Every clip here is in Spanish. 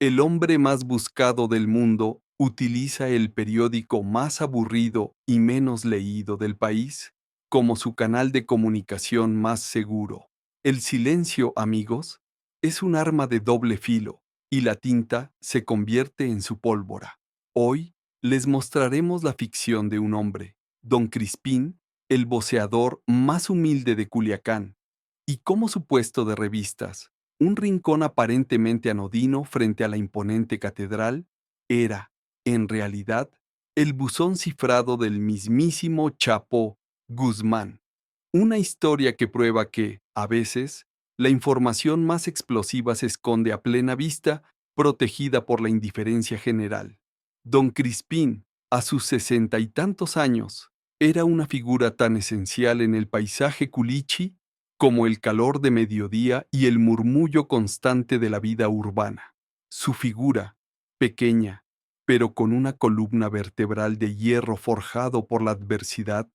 El hombre más buscado del mundo utiliza el periódico más aburrido y menos leído del país como su canal de comunicación más seguro. El silencio, amigos, es un arma de doble filo y la tinta se convierte en su pólvora. Hoy les mostraremos la ficción de un hombre, Don Crispín, el voceador más humilde de Culiacán, y cómo su puesto de revistas, un rincón aparentemente anodino frente a la imponente catedral, era, en realidad, el buzón cifrado del mismísimo Chapo Guzmán. Una historia que prueba que, a veces, la información más explosiva se esconde a plena vista, protegida por la indiferencia general. Don Crispín, a sus 60 y tantos años, era una figura tan esencial en el paisaje culichi como el calor de mediodía y el murmullo constante de la vida urbana. Su figura, pequeña, pero con una columna vertebral de hierro forjado por la adversidad,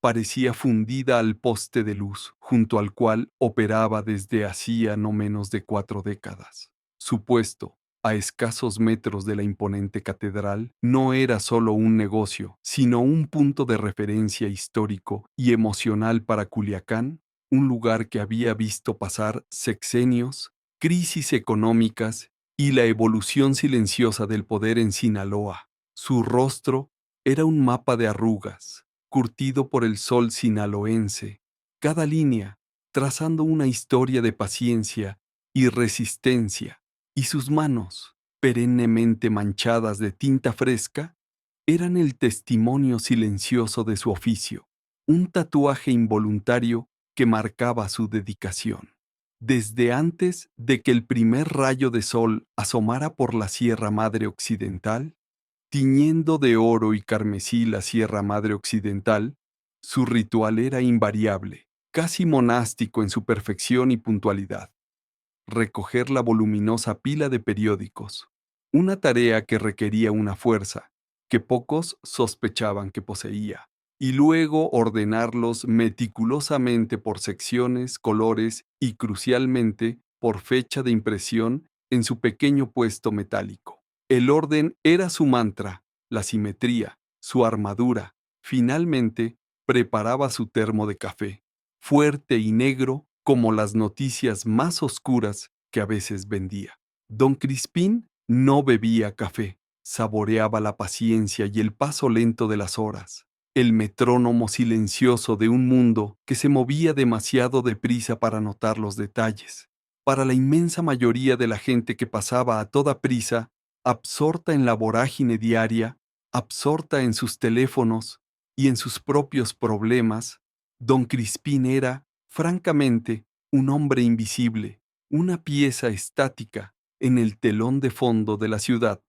parecía fundida al poste de luz, junto al cual operaba desde hacía no menos de 4 décadas. Su puesto, a escasos metros de la imponente catedral, no era solo un negocio, sino un punto de referencia histórico y emocional para Culiacán, un lugar que había visto pasar sexenios, crisis económicas y la evolución silenciosa del poder en Sinaloa. Su rostro era un mapa de arrugas, curtido por el sol sinaloense, cada línea trazando una historia de paciencia y resistencia, y sus manos, perennemente manchadas de tinta fresca, eran el testimonio silencioso de su oficio, un tatuaje involuntario que marcaba su dedicación. Desde antes de que el primer rayo de sol asomara por la Sierra Madre Occidental, tiñendo de oro y carmesí la Sierra Madre Occidental, su ritual era invariable, casi monástico en su perfección y puntualidad: recoger la voluminosa pila de periódicos, una tarea que requería una fuerza que pocos sospechaban que poseía, y luego ordenarlos meticulosamente por secciones, colores y, crucialmente, por fecha de impresión en su pequeño puesto metálico. El orden era su mantra, la simetría, su armadura. Finalmente, preparaba su termo de café, fuerte y negro como las noticias más oscuras que a veces vendía. Don Crispín no bebía café, saboreaba la paciencia y el paso lento de las horas, el metrónomo silencioso de un mundo que se movía demasiado deprisa para notar los detalles. Para la inmensa mayoría de la gente que pasaba a toda prisa, absorta en la vorágine diaria, absorta en sus teléfonos y en sus propios problemas, Don Crispín era, francamente, un hombre invisible, una pieza estática en el telón de fondo de la ciudad,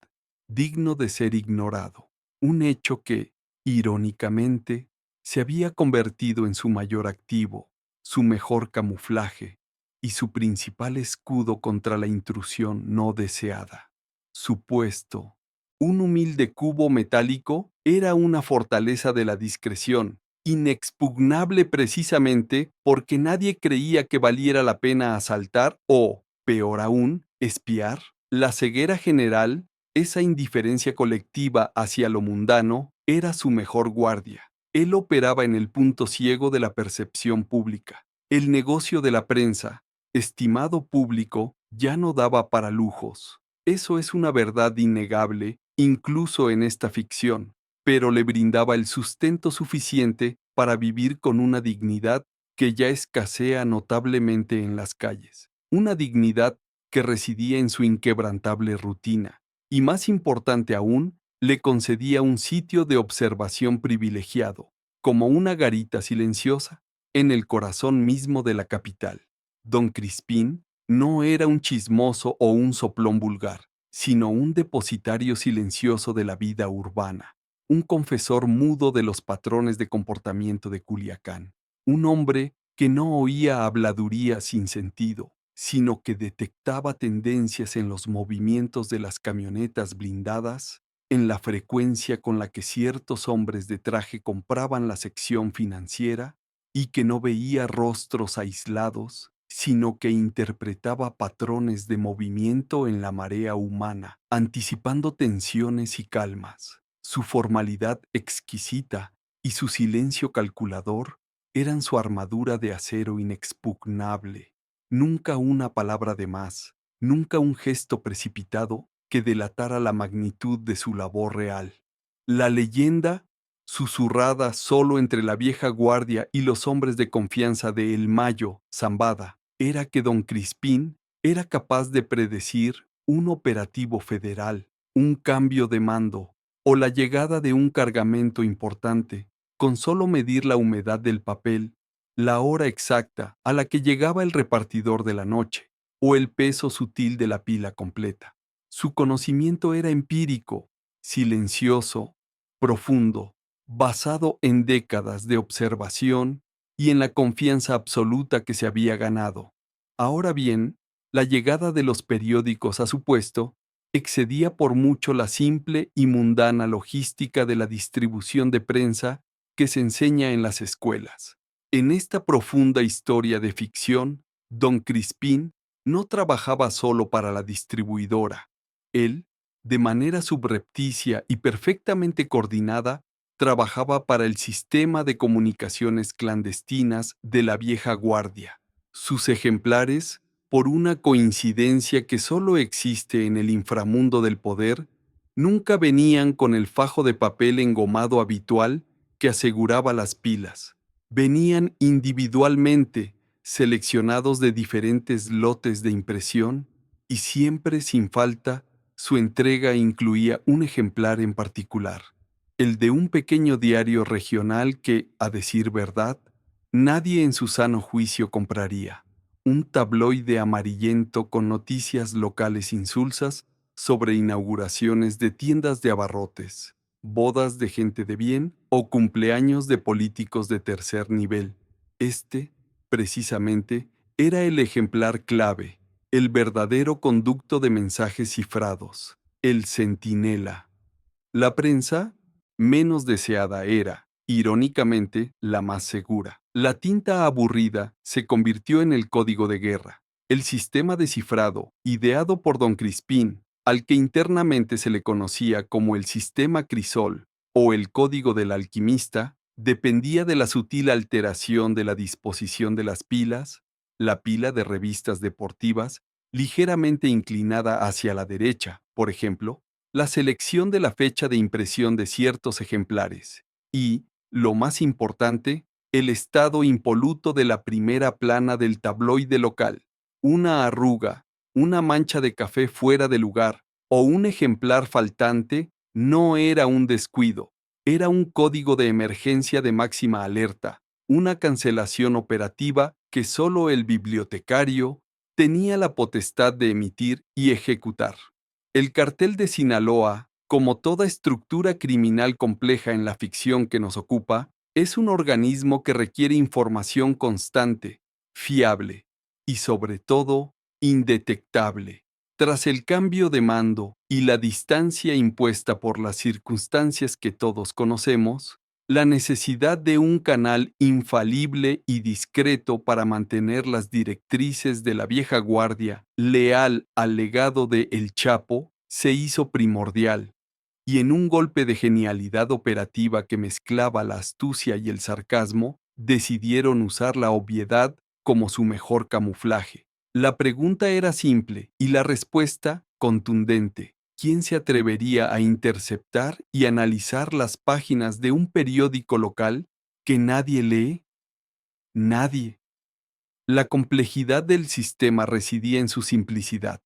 digno de ser ignorado, un hecho que, irónicamente, se había convertido en su mayor activo, su mejor camuflaje y su principal escudo contra la intrusión no deseada. Su puesto, un humilde cubo metálico, era una fortaleza de la discreción, inexpugnable precisamente porque nadie creía que valiera la pena asaltar o, peor aún, espiar. La ceguera general, esa indiferencia colectiva hacia lo mundano, era su mejor guardia. Él operaba en el punto ciego de la percepción pública. El negocio de la prensa, estimado público, ya no daba para lujos. Eso es una verdad innegable, incluso en esta ficción, pero le brindaba el sustento suficiente para vivir con una dignidad que ya escasea notablemente en las calles. Una dignidad que residía en su inquebrantable rutina, y más importante aún, le concedía un sitio de observación privilegiado, como una garita silenciosa, en el corazón mismo de la capital. Don Crispín no era un chismoso o un soplón vulgar, sino un depositario silencioso de la vida urbana, un confesor mudo de los patrones de comportamiento de Culiacán, un hombre que no oía habladuría sin sentido, sino que detectaba tendencias en los movimientos de las camionetas blindadas, en la frecuencia con la que ciertos hombres de traje compraban la sección financiera, y que no veía rostros aislados, sino que interpretaba patrones de movimiento en la marea humana, anticipando tensiones y calmas. Su formalidad exquisita y su silencio calculador eran su armadura de acero inexpugnable. Nunca una palabra de más, nunca un gesto precipitado que delatara la magnitud de su labor real. La leyenda, susurrada solo entre la vieja guardia y los hombres de confianza de El Mayo, Zambada, era que don Crispín era capaz de predecir un operativo federal, un cambio de mando o la llegada de un cargamento importante, con solo medir la humedad del papel, la hora exacta a la que llegaba el repartidor de la noche o el peso sutil de la pila completa. Su conocimiento era empírico, silencioso, profundo, basado en décadas de observación y en la confianza absoluta que se había ganado. Ahora bien, la llegada de los periódicos a su puesto excedía por mucho la simple y mundana logística de la distribución de prensa que se enseña en las escuelas. En esta profunda historia de ficción, don Crispín no trabajaba solo para la distribuidora. Él, de manera subrepticia y perfectamente coordinada, trabajaba para el sistema de comunicaciones clandestinas de la vieja guardia. Sus ejemplares, por una coincidencia que solo existe en el inframundo del poder, nunca venían con el fajo de papel engomado habitual que aseguraba las pilas. Venían individualmente, seleccionados de diferentes lotes de impresión, y siempre sin falta, su entrega incluía un ejemplar en particular, el de un pequeño diario regional que, a decir verdad, nadie en su sano juicio compraría. Un tabloide amarillento con noticias locales insulsas sobre inauguraciones de tiendas de abarrotes, bodas de gente de bien o cumpleaños de políticos de tercer nivel. Este, precisamente, era el ejemplar clave, el verdadero conducto de mensajes cifrados, el centinela. La prensa, menos deseada era, irónicamente, la más segura. La tinta aburrida se convirtió en el código de guerra. El sistema de cifrado, ideado por don Crispín, al que internamente se le conocía como el sistema Crisol o el código del alquimista, dependía de la sutil alteración de la disposición de las pilas, la pila de revistas deportivas, ligeramente inclinada hacia la derecha, por ejemplo, la selección de la fecha de impresión de ciertos ejemplares y, lo más importante, el estado impoluto de la primera plana del tabloide local. Una arruga, una mancha de café fuera de lugar o un ejemplar faltante no era un descuido, era un código de emergencia de máxima alerta, una cancelación operativa que solo el bibliotecario tenía la potestad de emitir y ejecutar. El cartel de Sinaloa, como toda estructura criminal compleja en la ficción que nos ocupa, es un organismo que requiere información constante, fiable y, sobre todo, indetectable. Tras el cambio de mando y la distancia impuesta por las circunstancias que todos conocemos, la necesidad de un canal infalible y discreto para mantener las directrices de la vieja guardia leal al legado de El Chapo se hizo primordial, y en un golpe de genialidad operativa que mezclaba la astucia y el sarcasmo, decidieron usar la obviedad como su mejor camuflaje. La pregunta era simple y la respuesta contundente. ¿Quién se atrevería a interceptar y analizar las páginas de un periódico local que nadie lee? Nadie. La complejidad del sistema residía en su simplicidad.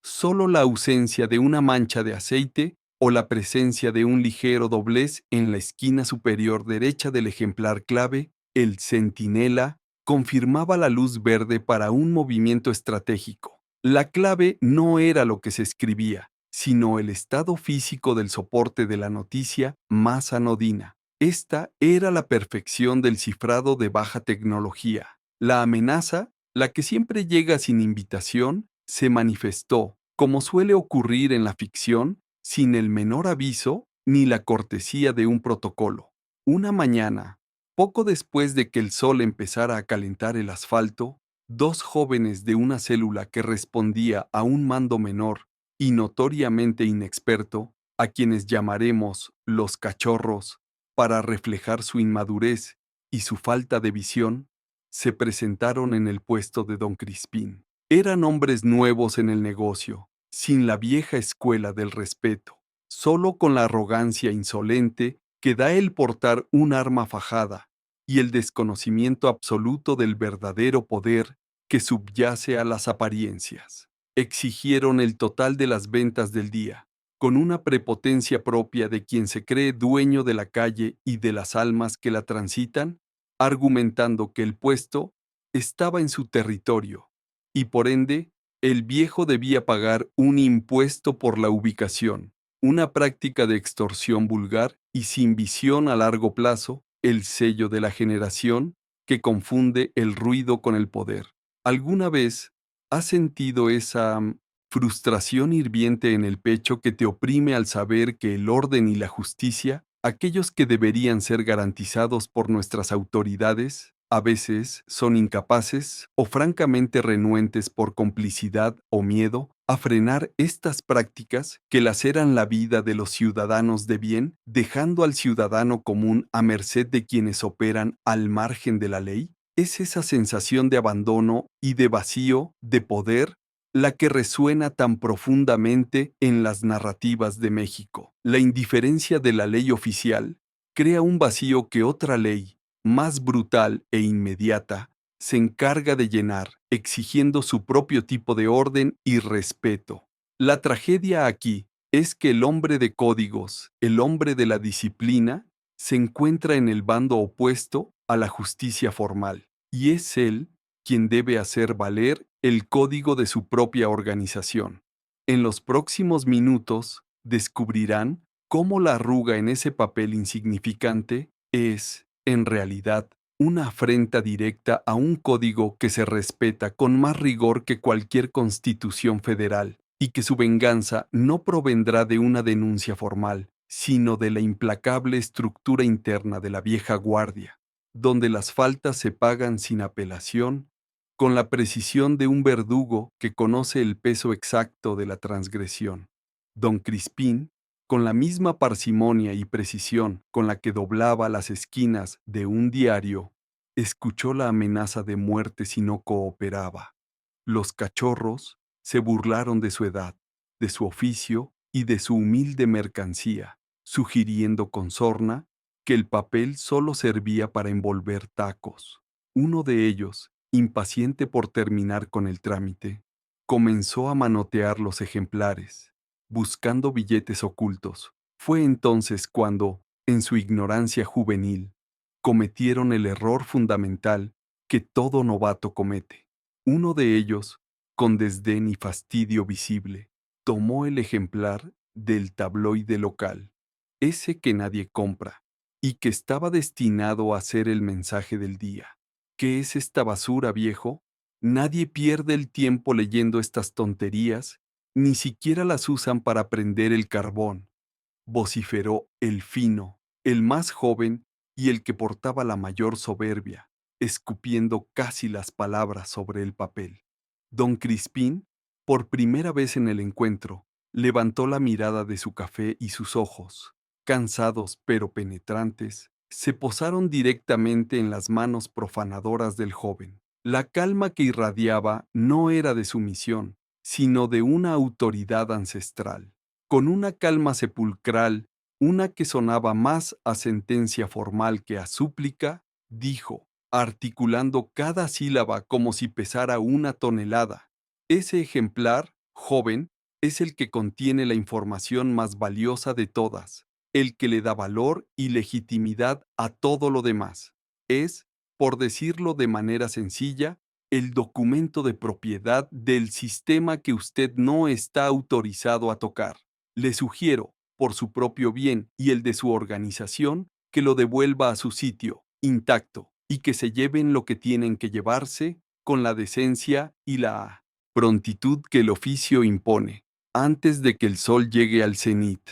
Solo la ausencia de una mancha de aceite o la presencia de un ligero doblez en la esquina superior derecha del ejemplar clave, el centinela, confirmaba la luz verde para un movimiento estratégico. La clave no era lo que se escribía, sino el estado físico del soporte de la noticia más anodina. Esta era la perfección del cifrado de baja tecnología. La amenaza, la que siempre llega sin invitación, se manifestó, como suele ocurrir en la ficción, sin el menor aviso ni la cortesía de un protocolo. Una mañana, poco después de que el sol empezara a calentar el asfalto, Dos jóvenes de una célula que respondía a un mando menor y notoriamente inexperto, a quienes llamaremos los cachorros, para reflejar su inmadurez y su falta de visión, se presentaron en el puesto de don Crispín. Eran hombres nuevos en el negocio, sin la vieja escuela del respeto, solo con la arrogancia insolente que da el portar un arma fajada y el desconocimiento absoluto del verdadero poder que subyace a las apariencias. Exigieron el total de las ventas del día, con una prepotencia propia de quien se cree dueño de la calle y de las almas que la transitan, argumentando que el puesto estaba en su territorio, y por ende, el viejo debía pagar un impuesto por la ubicación, una práctica de extorsión vulgar y sin visión a largo plazo, el sello de la generación que confunde el ruido con el poder. ¿Alguna vez has sentido esa frustración hirviente en el pecho que te oprime al saber que el orden y la justicia, aquellos que deberían ser garantizados por nuestras autoridades, a veces son incapaces o francamente renuentes por complicidad o miedo a frenar estas prácticas que laceran la vida de los ciudadanos de bien, dejando al ciudadano común a merced de quienes operan al margen de la ley? Es esa sensación de abandono y de vacío de poder la que resuena tan profundamente en las narrativas de México. La indiferencia de la ley oficial crea un vacío que otra ley, más brutal e inmediata, se encarga de llenar, exigiendo su propio tipo de orden y respeto. La tragedia aquí es que el hombre de códigos, el hombre de la disciplina, se encuentra en el bando opuesto a la justicia formal, y es él quien debe hacer valer el código de su propia organización. En los próximos minutos descubrirán cómo la arruga en ese papel insignificante es, en realidad, una afrenta directa a un código que se respeta con más rigor que cualquier constitución federal, y que su venganza no provendrá de una denuncia formal, sino de la implacable estructura interna de la vieja guardia, donde las faltas se pagan sin apelación, con la precisión de un verdugo que conoce el peso exacto de la transgresión. Don Crispín, con la misma parsimonia y precisión con la que doblaba las esquinas de un diario, escuchó la amenaza de muerte si no cooperaba. Los cachorros se burlaron de su edad, de su oficio y de su humilde mercancía, sugiriendo con sorna que el papel solo servía para envolver tacos. Uno de ellos, impaciente por terminar con el trámite, comenzó a manotear los ejemplares, buscando billetes ocultos. Fue entonces cuando, en su ignorancia juvenil, cometieron el error fundamental que todo novato comete. Uno de ellos, con desdén y fastidio visible, tomó el ejemplar del tabloide local, ese que nadie compra, y que estaba destinado a ser el mensaje del día. ¿Qué es esta basura, viejo? Nadie pierde el tiempo leyendo estas tonterías, ni siquiera las usan para prender el carbón, vociferó el fino, el más joven y el que portaba la mayor soberbia, escupiendo casi las palabras sobre el papel. Don Crispín, por primera vez en el encuentro, levantó la mirada de su café y sus ojos, cansados pero penetrantes, se posaron directamente en las manos profanadoras del joven. La calma que irradiaba no era de sumisión, sino de una autoridad ancestral. Con una calma sepulcral, una que sonaba más a sentencia formal que a súplica, dijo, articulando cada sílaba como si pesara una tonelada: ese ejemplar, joven, es el que contiene la información más valiosa de todas, el que le da valor y legitimidad a todo lo demás. Es, por decirlo de manera sencilla, el documento de propiedad del sistema que usted no está autorizado a tocar. Le sugiero, por su propio bien y el de su organización, que lo devuelva a su sitio, intacto, y que se lleven lo que tienen que llevarse con la decencia y la prontitud que el oficio impone, antes de que el sol llegue al cenit.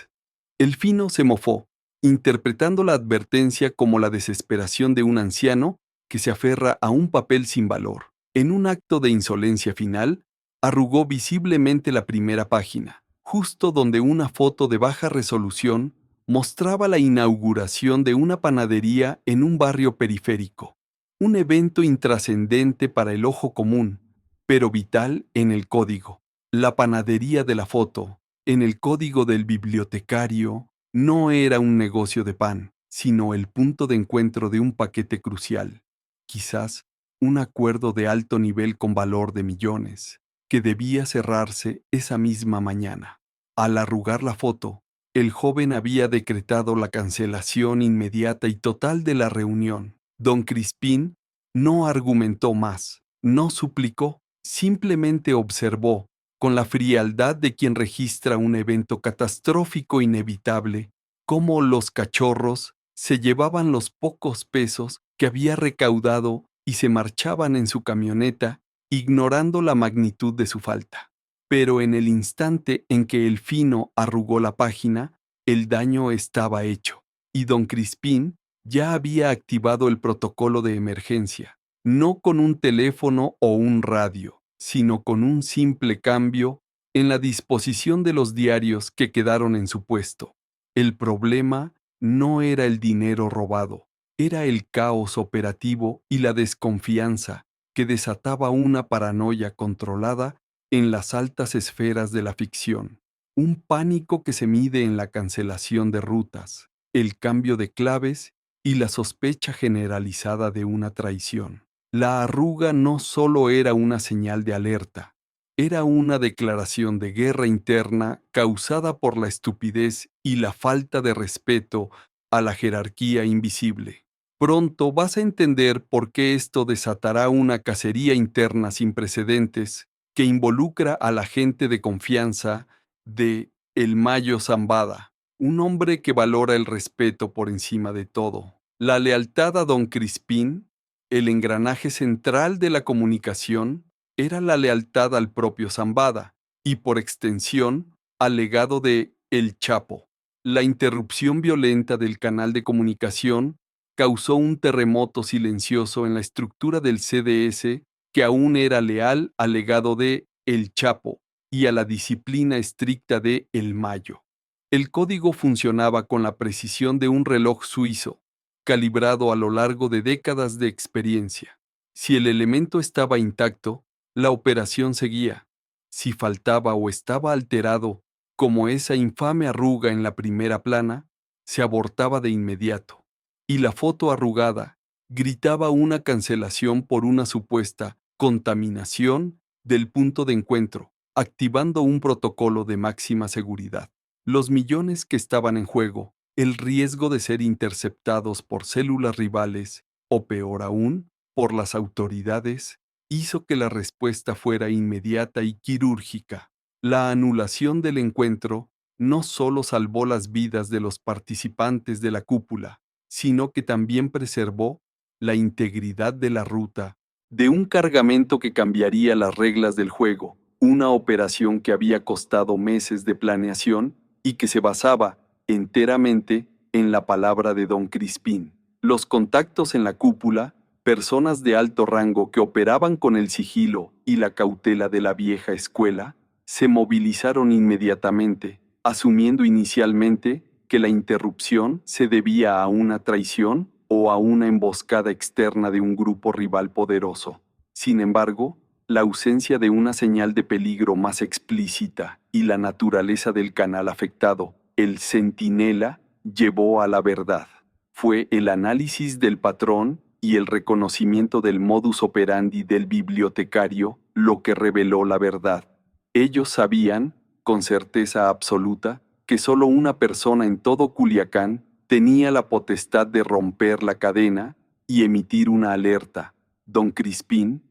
El fino se mofó, interpretando la advertencia como la desesperación de un anciano que se aferra a un papel sin valor. En un acto de insolencia final, arrugó visiblemente la primera página, justo donde una foto de baja resolución mostraba la inauguración de una panadería en un barrio periférico, un evento intrascendente para el ojo común, pero vital en el código. La panadería de la foto, en el código del bibliotecario, no era un negocio de pan, sino el punto de encuentro de un paquete crucial, quizás un acuerdo de alto nivel con valor de millones, que debía cerrarse esa misma mañana. Al arrugar la foto, el joven había decretado la cancelación inmediata y total de la reunión. Don Crispín no argumentó más, no suplicó, simplemente observó, con la frialdad de quien registra un evento catastrófico inevitable, cómo los cachorros se llevaban los pocos pesos que había recaudado y se marchaban en su camioneta, ignorando la magnitud de su falta. Pero en el instante en que el fino arrugó la página, el daño estaba hecho, y don Crispín ya había activado el protocolo de emergencia, no con un teléfono o un radio, sino con un simple cambio en la disposición de los diarios que quedaron en su puesto. El problema no era el dinero robado, era el caos operativo y la desconfianza que desataba una paranoia controlada en las altas esferas de la ficción, un pánico que se mide en la cancelación de rutas, el cambio de claves y la sospecha generalizada de una traición. La arruga no solo era una señal de alerta, era una declaración de guerra interna causada por la estupidez y la falta de respeto a la jerarquía invisible. Pronto vas a entender por qué esto desatará una cacería interna sin precedentes que involucra a la gente de confianza de El Mayo Zambada, un hombre que valora el respeto por encima de todo. La lealtad a don Crispín, el engranaje central de la comunicación, era la lealtad al propio Zambada y, por extensión, al legado de El Chapo. La interrupción violenta del canal de comunicación causó un terremoto silencioso en la estructura del CDS que aún era leal al legado de El Chapo y a la disciplina estricta de El Mayo. El código funcionaba con la precisión de un reloj suizo, calibrado a lo largo de décadas de experiencia. Si el elemento estaba intacto, la operación seguía. Si faltaba o estaba alterado, como esa infame arruga en la primera plana, se abortaba de inmediato. Y la foto arrugada gritaba una cancelación por una supuesta contaminación del punto de encuentro, activando un protocolo de máxima seguridad. Los millones que estaban en juego, el riesgo de ser interceptados por células rivales, o peor aún, por las autoridades, hizo que la respuesta fuera inmediata y quirúrgica. La anulación del encuentro no solo salvó las vidas de los participantes de la cúpula, sino que también preservó la integridad de la ruta, de un cargamento que cambiaría las reglas del juego, una operación que había costado meses de planeación y que se basaba enteramente en la palabra de don Crispín. Los contactos en la cúpula, personas de alto rango que operaban con el sigilo y la cautela de la vieja escuela, se movilizaron inmediatamente, asumiendo inicialmente que la interrupción se debía a una traición o a una emboscada externa de un grupo rival poderoso. Sin embargo, la ausencia de una señal de peligro más explícita y la naturaleza del canal afectado, el centinela, llevó a la verdad. Fue el análisis del patrón y el reconocimiento del modus operandi del bibliotecario lo que reveló la verdad. Ellos sabían, con certeza absoluta, que solo una persona en todo Culiacán tenía la potestad de romper la cadena y emitir una alerta. Don Crispín,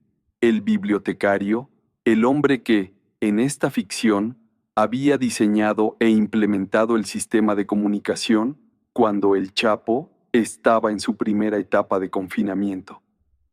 el bibliotecario, el hombre que, en esta ficción, había diseñado e implementado el sistema de comunicación cuando el Chapo estaba en su primera etapa de confinamiento.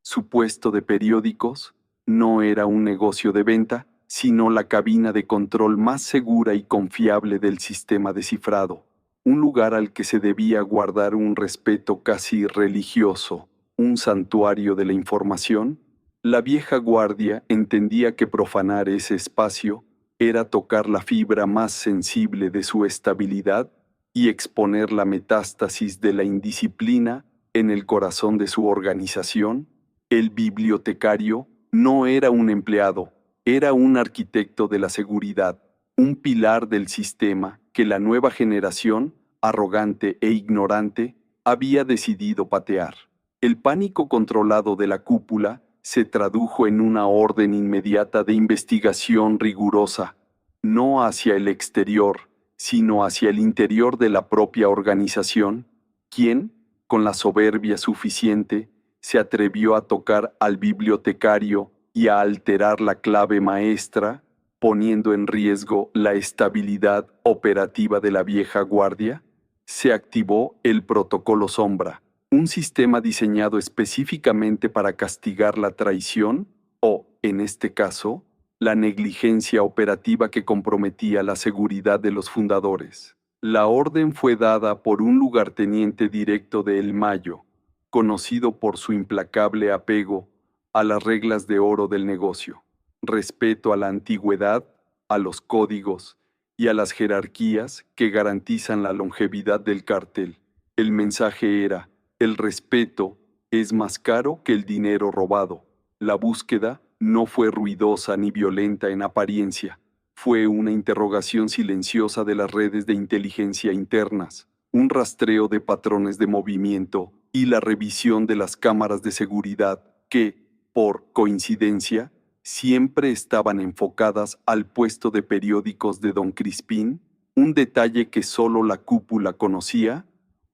Su puesto de periódicos no era un negocio de venta, sino la cabina de control más segura y confiable del sistema de cifrado, un lugar al que se debía guardar un respeto casi religioso, un santuario de la información La vieja guardia entendía que profanar ese espacio era tocar la fibra más sensible de su estabilidad y exponer la metástasis de la indisciplina en el corazón de su organización. El bibliotecario no era un empleado, era un arquitecto de la seguridad, un pilar del sistema que la nueva generación, arrogante e ignorante, había decidido patear. El pánico controlado de la cúpula se tradujo en una orden inmediata de investigación rigurosa, no hacia el exterior, sino hacia el interior de la propia organización, quien, con la soberbia suficiente, se atrevió a tocar al bibliotecario y a alterar la clave maestra, poniendo en riesgo la estabilidad operativa de la vieja guardia. Se activó el protocolo sombra, un sistema diseñado específicamente para castigar la traición o, en este caso, la negligencia operativa que comprometía la seguridad de los fundadores. La orden fue dada por un lugarteniente directo de El Mayo, conocido por su implacable apego a las reglas de oro del negocio, respeto a la antigüedad, a los códigos y a las jerarquías que garantizan la longevidad del cartel. El mensaje era: el respeto es más caro que el dinero robado. La búsqueda no fue ruidosa ni violenta en apariencia. Fue una interrogación silenciosa de las redes de inteligencia internas, un rastreo de patrones de movimiento y la revisión de las cámaras de seguridad que, por coincidencia, siempre estaban enfocadas al puesto de periódicos de Don Crispín, un detalle que solo la cúpula conocía,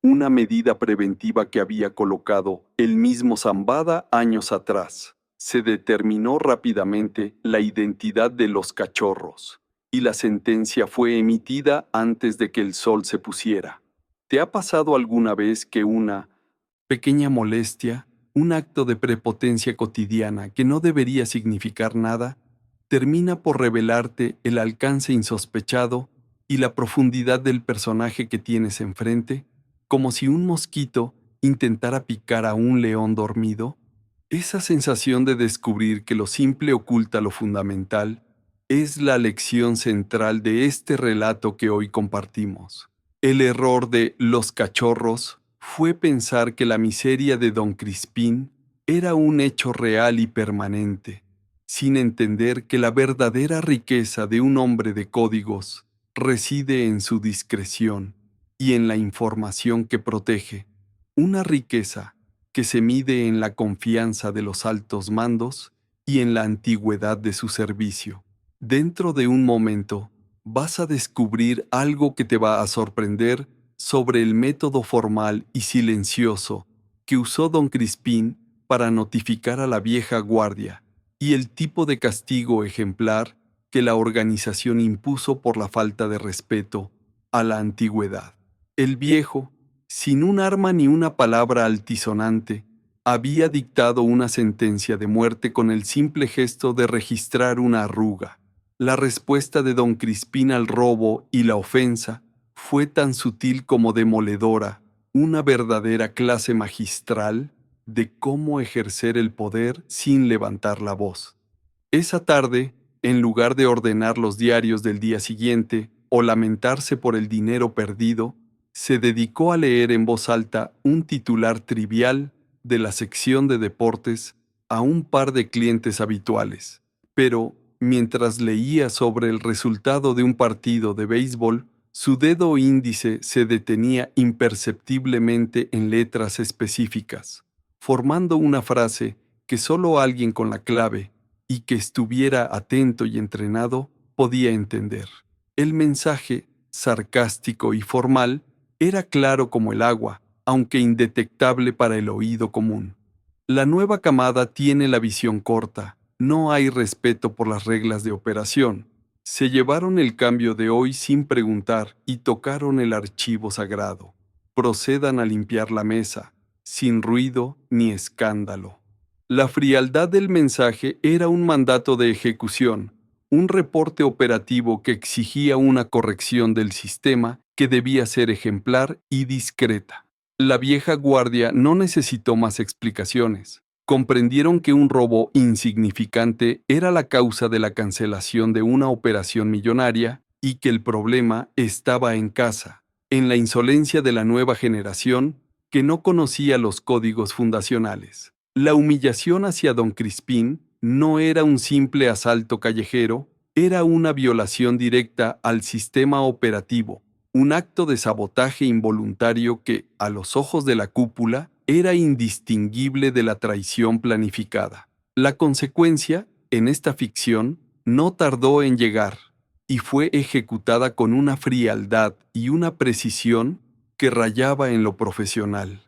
una medida preventiva que había colocado el mismo Zambada años atrás. Se determinó rápidamente la identidad de los cachorros, y la sentencia fue emitida antes de que el sol se pusiera. ¿Te ha pasado alguna vez que una pequeña molestia, un acto de prepotencia cotidiana que no debería significar nada, termina por revelarte el alcance insospechado y la profundidad del personaje que tienes enfrente, como si un mosquito intentara picar a un león dormido? Esa sensación de descubrir que lo simple oculta lo fundamental es la lección central de este relato que hoy compartimos. El error de los cachorros fue pensar que la miseria de Don Crispín era un hecho real y permanente, sin entender que la verdadera riqueza de un hombre de códigos reside en su discreción y en la información que protege, una riqueza que se mide en la confianza de los altos mandos y en la antigüedad de su servicio. Dentro de un momento, vas a descubrir algo que te va a sorprender sobre el método formal y silencioso que usó Don Crispín para notificar a la vieja guardia y el tipo de castigo ejemplar que la organización impuso por la falta de respeto a la antigüedad. El viejo, sin un arma ni una palabra altisonante, había dictado una sentencia de muerte con el simple gesto de registrar una arruga. La respuesta de Don Crispín al robo y la ofensa fue tan sutil como demoledora, una verdadera clase magistral de cómo ejercer el poder sin levantar la voz. Esa tarde, en lugar de ordenar los diarios del día siguiente o lamentarse por el dinero perdido, se dedicó a leer en voz alta un titular trivial de la sección de deportes a un par de clientes habituales. Pero, mientras leía sobre el resultado de un partido de béisbol, su dedo índice se detenía imperceptiblemente en letras específicas, formando una frase que solo alguien con la clave y que estuviera atento y entrenado podía entender. El mensaje, sarcástico y formal, era claro como el agua, aunque indetectable para el oído común. La nueva camada tiene la visión corta, no hay respeto por las reglas de operación. Se llevaron el cambio de hoy sin preguntar y tocaron el archivo sagrado. Procedan a limpiar la mesa, sin ruido ni escándalo. La frialdad del mensaje era un mandato de ejecución, un reporte operativo que exigía una corrección del sistema que debía ser ejemplar y discreta. La vieja guardia no necesitó más explicaciones. Comprendieron que un robo insignificante era la causa de la cancelación de una operación millonaria y que el problema estaba en casa, en la insolencia de la nueva generación que no conocía los códigos fundacionales. La humillación hacia don Crispín no era un simple asalto callejero, era una violación directa al sistema operativo, un acto de sabotaje involuntario que, a los ojos de la cúpula, era indistinguible de la traición planificada. La consecuencia, en esta ficción, no tardó en llegar, y fue ejecutada con una frialdad y una precisión que rayaba en lo profesional.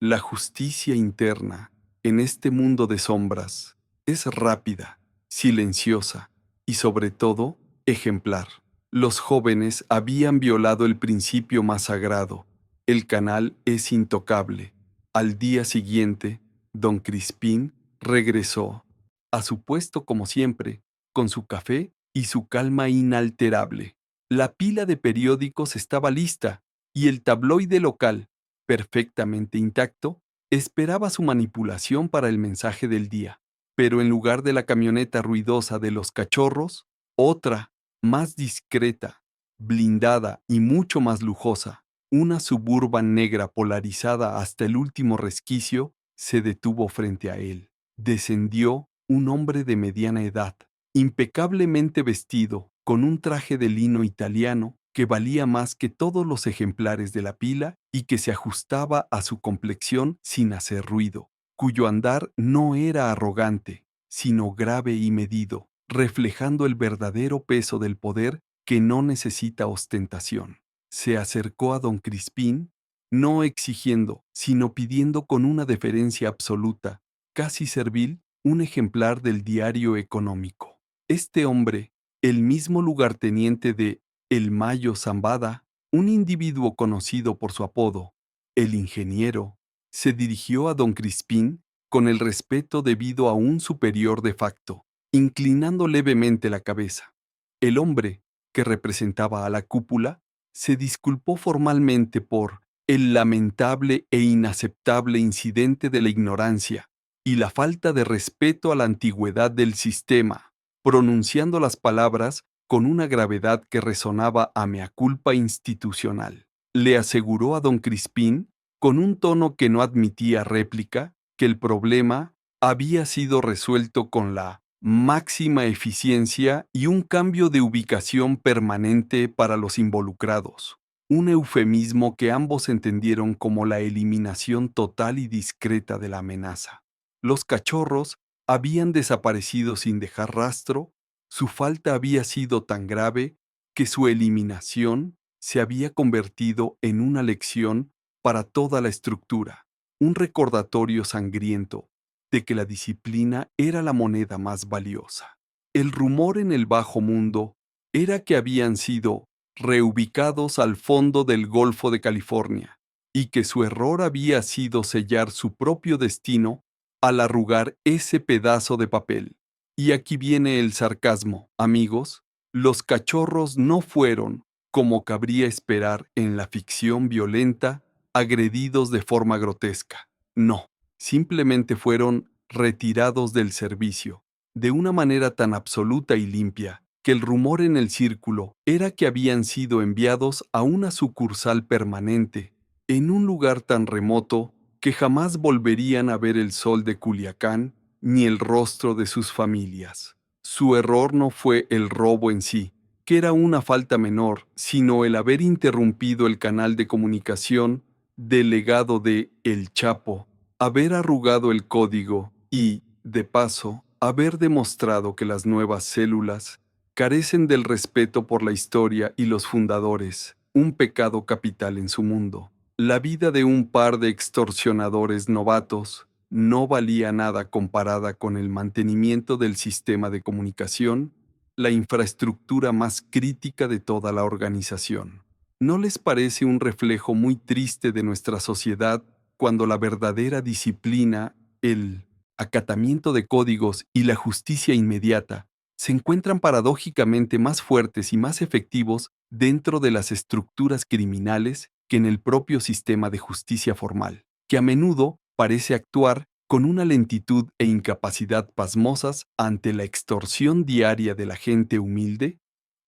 La justicia interna, en este mundo de sombras, es rápida, silenciosa y sobre todo ejemplar. Los jóvenes habían violado el principio más sagrado. El canal es intocable. Al día siguiente, don Crispín regresó a su puesto como siempre, con su café y su calma inalterable. La pila de periódicos estaba lista y el tabloide local, perfectamente intacto, esperaba su manipulación para el mensaje del día. Pero en lugar de la camioneta ruidosa de los cachorros, otra, más discreta, blindada y mucho más lujosa, una Suburban negra polarizada hasta el último resquicio, se detuvo frente a él. Descendió un hombre de mediana edad, impecablemente vestido, con un traje de lino italiano que valía más que todos los ejemplares de la pila y que se ajustaba a su complexión sin hacer ruido, cuyo andar no era arrogante, sino grave y medido, reflejando el verdadero peso del poder que no necesita ostentación. Se acercó a don Crispín, no exigiendo, sino pidiendo con una deferencia absoluta, casi servil, un ejemplar del diario económico. Este hombre, el mismo lugarteniente de El Mayo Zambada, un individuo conocido por su apodo, el ingeniero, se dirigió a don Crispín con el respeto debido a un superior de facto, inclinando levemente la cabeza. El hombre, que representaba a la cúpula, se disculpó formalmente por el lamentable e inaceptable incidente de la ignorancia y la falta de respeto a la antigüedad del sistema, pronunciando las palabras con una gravedad que resonaba a mea culpa institucional. Le aseguró a don Crispín, con un tono que no admitía réplica, que el problema había sido resuelto con la máxima eficiencia y un cambio de ubicación permanente para los involucrados, un eufemismo que ambos entendieron como la eliminación total y discreta de la amenaza. Los cachorros habían desaparecido sin dejar rastro, su falta había sido tan grave que su eliminación se había convertido en una lección para toda la estructura, un recordatorio sangriento de que la disciplina era la moneda más valiosa. El rumor en el bajo mundo era que habían sido reubicados al fondo del Golfo de California y que su error había sido sellar su propio destino al arrugar ese pedazo de papel. Y aquí viene el sarcasmo, amigos. Los cachorros no fueron, como cabría esperar en la ficción violenta, agredidos de forma grotesca. No, simplemente fueron retirados del servicio, de una manera tan absoluta y limpia, que el rumor en el círculo era que habían sido enviados a una sucursal permanente, en un lugar tan remoto que jamás volverían a ver el sol de Culiacán ni el rostro de sus familias. Su error no fue el robo en sí, que era una falta menor, sino el haber interrumpido el canal de comunicación del legado de El Chapo, haber arrugado el código y, de paso, haber demostrado que las nuevas células carecen del respeto por la historia y los fundadores, un pecado capital en su mundo. La vida de un par de extorsionadores novatos no valía nada comparada con el mantenimiento del sistema de comunicación, la infraestructura más crítica de toda la organización. ¿No les parece un reflejo muy triste de nuestra sociedad cuando la verdadera disciplina, el acatamiento de códigos y la justicia inmediata se encuentran paradójicamente más fuertes y más efectivos dentro de las estructuras criminales que en el propio sistema de justicia formal, que a menudo parece actuar con una lentitud e incapacidad pasmosas ante la extorsión diaria de la gente humilde,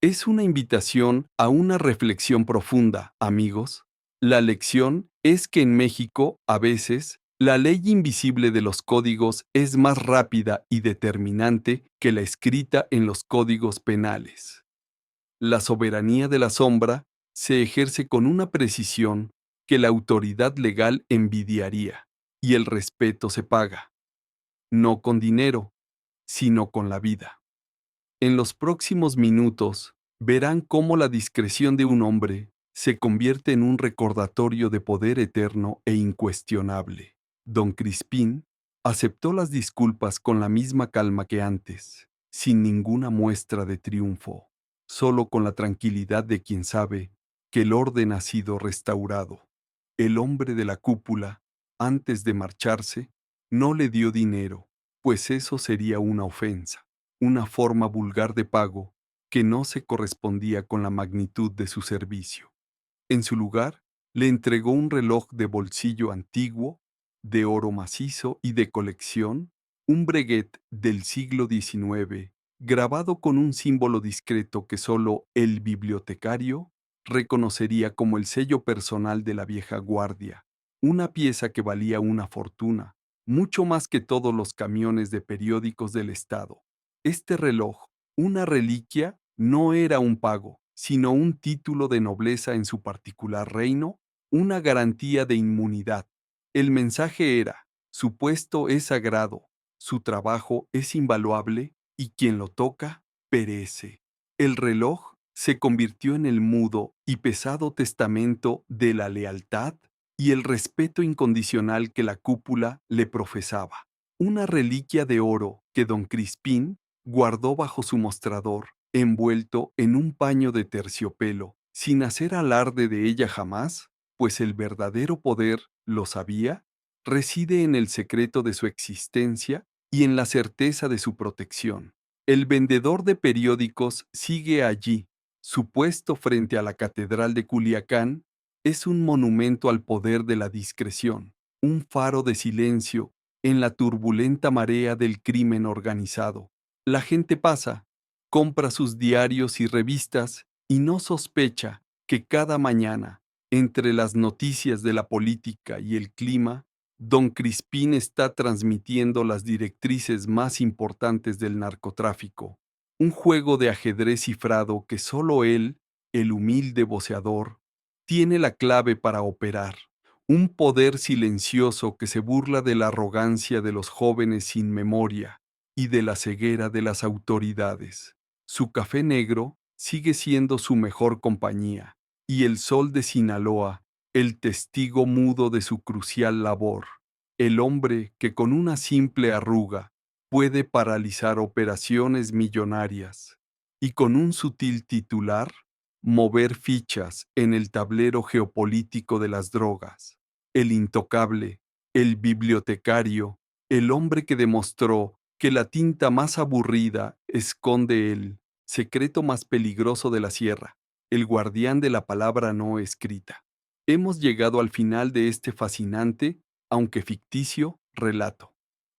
es una invitación a una reflexión profunda, amigos. La lección es que en México, a veces, la ley invisible de los códigos es más rápida y determinante que la escrita en los códigos penales. La soberanía de la sombra se ejerce con una precisión que la autoridad legal envidiaría, y el respeto se paga, no con dinero, sino con la vida. En los próximos minutos, verán cómo la discreción de un hombre se convierte en un recordatorio de poder eterno e incuestionable. Don Crispín aceptó las disculpas con la misma calma que antes, sin ninguna muestra de triunfo, solo con la tranquilidad de quien sabe que el orden ha sido restaurado. El hombre de la cúpula, antes de marcharse, no le dio dinero, pues eso sería una ofensa, una forma vulgar de pago que no se correspondía con la magnitud de su servicio. En su lugar, le entregó un reloj de bolsillo antiguo, de oro macizo y de colección, un breguet del siglo XIX, grabado con un símbolo discreto que solo el bibliotecario reconocería como el sello personal de la vieja guardia, una pieza que valía una fortuna, mucho más que todos los camiones de periódicos del Estado. Este reloj, una reliquia, no era un pago, sino un título de nobleza en su particular reino, una garantía de inmunidad. El mensaje era: su puesto es sagrado, su trabajo es invaluable y quien lo toca, perece. El reloj se convirtió en el mudo y pesado testamento de la lealtad y el respeto incondicional que la cúpula le profesaba. Una reliquia de oro que don Crispín guardó bajo su mostrador, envuelto en un paño de terciopelo, sin hacer alarde de ella jamás, pues el verdadero poder, lo sabía, reside en el secreto de su existencia y en la certeza de su protección. El vendedor de periódicos sigue allí. Su puesto frente a la Catedral de Culiacán es un monumento al poder de la discreción, un faro de silencio en la turbulenta marea del crimen organizado. La gente pasa, compra sus diarios y revistas y no sospecha que cada mañana, entre las noticias de la política y el clima, don Crispín está transmitiendo las directrices más importantes del narcotráfico, un juego de ajedrez cifrado que solo él, el humilde voceador, tiene la clave para operar, un poder silencioso que se burla de la arrogancia de los jóvenes sin memoria y de la ceguera de las autoridades. Su café negro sigue siendo su mejor compañía, y el sol de Sinaloa, el testigo mudo de su crucial labor, el hombre que con una simple arruga puede paralizar operaciones millonarias y con un sutil titular mover fichas en el tablero geopolítico de las drogas. El intocable, el bibliotecario, el hombre que demostró que la tinta más aburrida esconde el secreto más peligroso de la sierra, el guardián de la palabra no escrita. Hemos llegado al final de este fascinante, aunque ficticio, relato.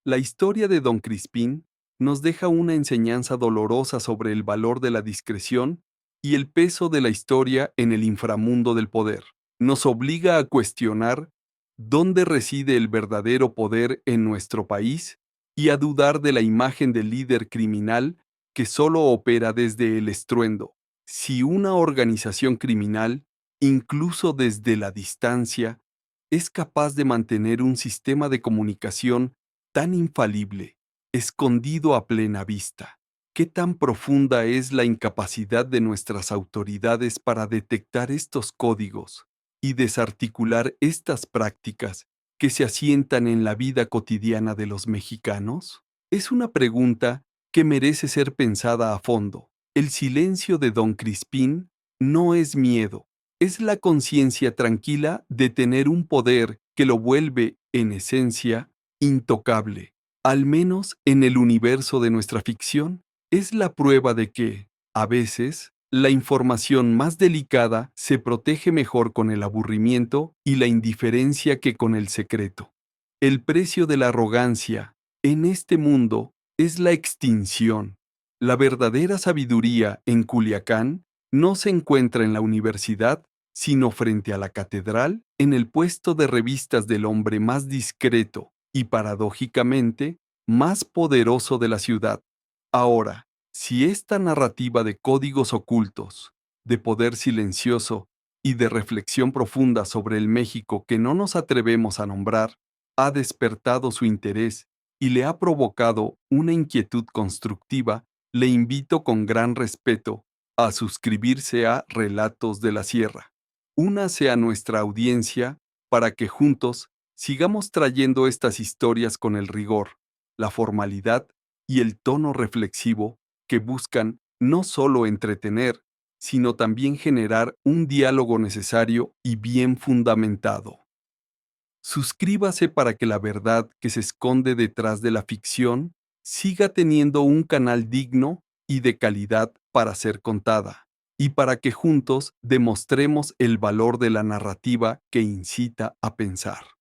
La historia de Don Crispín nos deja una enseñanza dolorosa sobre el valor de la discreción y el peso de la historia en el inframundo del poder. Nos obliga a cuestionar dónde reside el verdadero poder en nuestro país y a dudar de la imagen del líder criminal que solo opera desde el estruendo. Si una organización criminal, incluso desde la distancia, es capaz de mantener un sistema de comunicación tan infalible, escondido a plena vista, ¿qué tan profunda es la incapacidad de nuestras autoridades para detectar estos códigos y desarticular estas prácticas que se asientan en la vida cotidiana de los mexicanos? Es una pregunta que merece ser pensada a fondo. El silencio de don Crispín no es miedo, es la conciencia tranquila de tener un poder que lo vuelve, en esencia, intocable, al menos en el universo de nuestra ficción. Es la prueba de que, a veces, la información más delicada se protege mejor con el aburrimiento y la indiferencia que con el secreto. El precio de la arrogancia en este mundo es la extinción. La verdadera sabiduría en Culiacán no se encuentra en la universidad, sino frente a la catedral, en el puesto de revistas del hombre más discreto y, paradójicamente, más poderoso de la ciudad. Ahora, si esta narrativa de códigos ocultos, de poder silencioso y de reflexión profunda sobre el México que no nos atrevemos a nombrar, ha despertado su interés y le ha provocado una inquietud constructiva, le invito con gran respeto a suscribirse a Relatos de la Sierra. Únase a nuestra audiencia para que juntos sigamos trayendo estas historias con el rigor, la formalidad y el tono reflexivo que buscan no solo entretener, sino también generar un diálogo necesario y bien fundamentado. Suscríbase para que la verdad que se esconde detrás de la ficción siga teniendo un canal digno y de calidad para ser contada, y para que juntos demostremos el valor de la narrativa que incita a pensar.